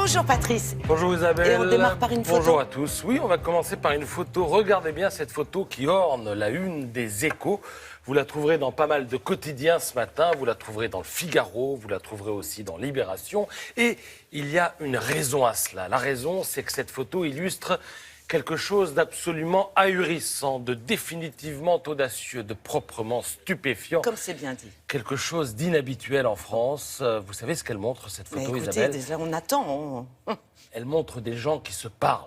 Bonjour Patrice. Bonjour Isabelle. Et on démarre par une photo. Bonjour à tous. Oui, on va commencer par une photo. Regardez bien cette photo qui orne la une des Échos. Vous la trouverez dans pas mal de quotidiens ce matin. Vous la trouverez dans le Figaro. Vous la trouverez aussi dans Libération. Et il y a une raison à cela. La raison, c'est que cette photo illustre quelque chose d'absolument ahurissant, de définitivement audacieux, de proprement stupéfiant. Comme c'est bien dit. Quelque chose d'inhabituel en France. Vous savez ce qu'elle montre, cette photo, écoutez, Isabelle? déjà, on attend. Elle montre des gens qui se parlent.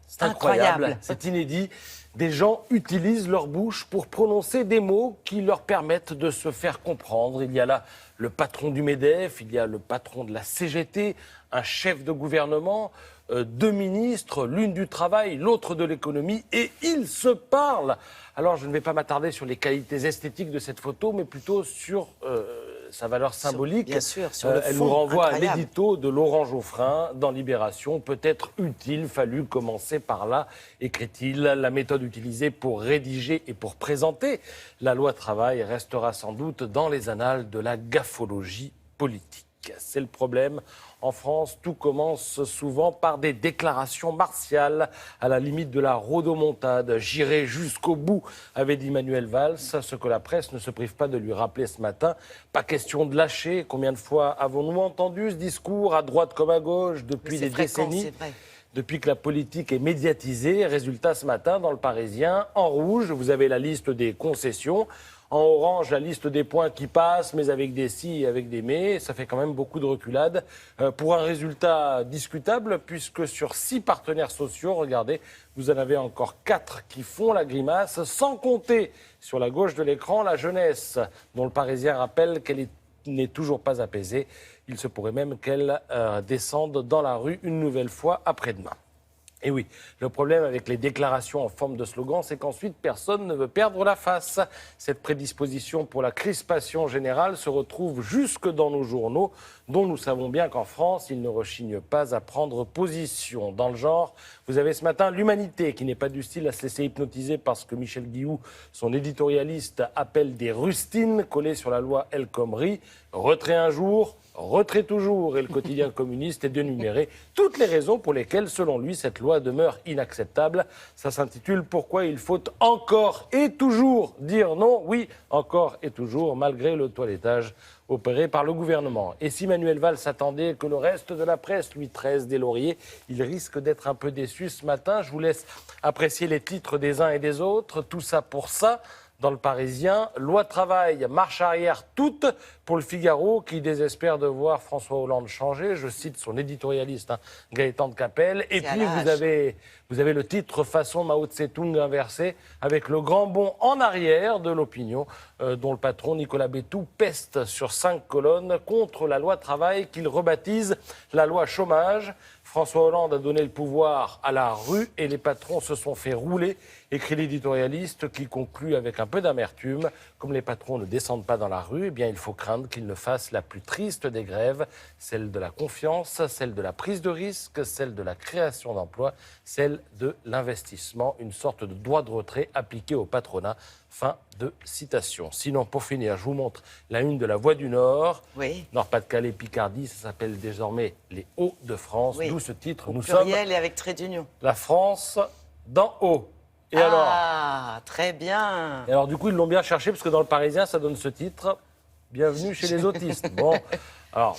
C'est Incroyable. incroyable, c'est inédit. Des gens utilisent leur bouche pour prononcer des mots qui leur permettent de se faire comprendre. Il y a là le patron du MEDEF, il y a le patron de la CGT, un chef de gouvernement, deux ministres, l'une du travail, l'autre de l'économie, et ils se parlent. Alors je ne vais pas m'attarder sur les qualités esthétiques de cette photo, mais plutôt sur sa valeur symbolique. Bien sûr, sur le Elle fond, nous renvoie à incroyable. l'édito de Laurent Geoffrin dans Libération. Peut-être eût-il fallu commencer par là, écrit-il. La méthode utilisée pour rédiger et pour présenter la loi travail restera sans doute dans les annales de la gaffologie politique. C'est le problème. En France, tout commence souvent par des déclarations martiales, à la limite de la rodomontade. J'irai jusqu'au bout, avait dit Manuel Valls, ce que la presse ne se prive pas de lui rappeler ce matin. Pas question de lâcher. Combien de fois avons-nous entendu ce discours, à droite comme à gauche, depuis des décennies, c'est vrai. depuis que la politique est médiatisée? Résultat, ce matin, dans Le Parisien, en rouge, vous avez la liste des concessions. En orange, la liste des points qui passent, mais avec des si et avec des mais. Ça fait quand même beaucoup de reculades pour un résultat discutable, puisque sur 6 partenaires sociaux, regardez, vous en avez encore 4 qui font la grimace, sans compter sur la gauche de l'écran la jeunesse, dont Le Parisien rappelle qu'elle n'est toujours pas apaisée. Il se pourrait même qu'elle descende dans la rue une nouvelle fois après-demain. Et oui, le problème avec les déclarations en forme de slogan, c'est qu'ensuite, personne ne veut perdre la face. Cette prédisposition pour la crispation générale se retrouve jusque dans nos journaux, dont nous savons bien qu'en France, ils ne rechignent pas à prendre position. Dans le genre, vous avez ce matin l'Humanité, qui n'est pas du style à se laisser hypnotiser parce que Michel Guilloux, son éditorialiste, appelle des rustines collées sur la loi El Khomri. Retrait un jour, retrait toujours, et le quotidien communiste est d'énumérer toutes les raisons pour lesquelles, selon lui, cette loi demeure inacceptable. Ça s'intitule « Pourquoi il faut encore et toujours dire non ?» Oui, encore et toujours, malgré le toilettage opéré par le gouvernement. Et si Manuel Valls s'attendait que le reste de la presse lui tresse des lauriers, il risque d'être un peu déçu ce matin. Je vous laisse apprécier les titres des uns et des autres. Tout ça pour ça. Dans Le Parisien, loi travail, marche arrière toute pour Le Figaro, qui désespère de voir François Hollande changer. Je cite son éditorialiste, Gaëtan de Capelle. Et puis vous avez le titre façon Mao Tse-tung inversé, avec le grand bond en arrière de l'opinion, dont le patron Nicolas Bétou peste sur 5 colonnes contre la loi travail qu'il rebaptise la loi chômage. François Hollande a donné le pouvoir à la rue et les patrons se sont fait rouler, écrit l'éditorialiste qui conclut avec un peu d'amertume. Comme les patrons ne descendent pas dans la rue, eh bien, il faut craindre qu'ils ne fassent la plus triste des grèves, celle de la confiance, celle de la prise de risque, celle de la création d'emplois, celle de l'investissement, une sorte de droit de retrait appliqué au patronat. Fin de citation. Sinon, pour finir, je vous montre la une de La Voix du Nord. Oui. Nord-Pas-de-Calais, Picardie, ça s'appelle désormais les Hauts-de-France. Oui. D'où ce titre. Au Nous pluriel sommes et avec trait d'union. la France d'en haut. Et Très bien. alors, du coup, ils l'ont bien cherché, parce que dans Le Parisien, ça donne ce titre. Bienvenue chez les autistes. Bon, alors,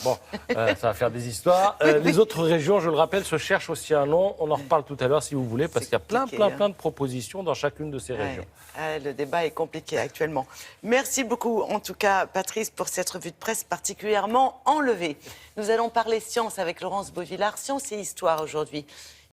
ça va faire des histoires. Les autres régions, je le rappelle, se cherchent aussi un nom. On en reparle tout à l'heure, si vous voulez, parce qu'il y a plein de propositions dans chacune de ces régions. Le débat est compliqué actuellement. Merci beaucoup, en tout cas, Patrice, pour cette revue de presse particulièrement enlevée. Nous allons parler science avec Laurence Beauvillard. Science et histoire aujourd'hui.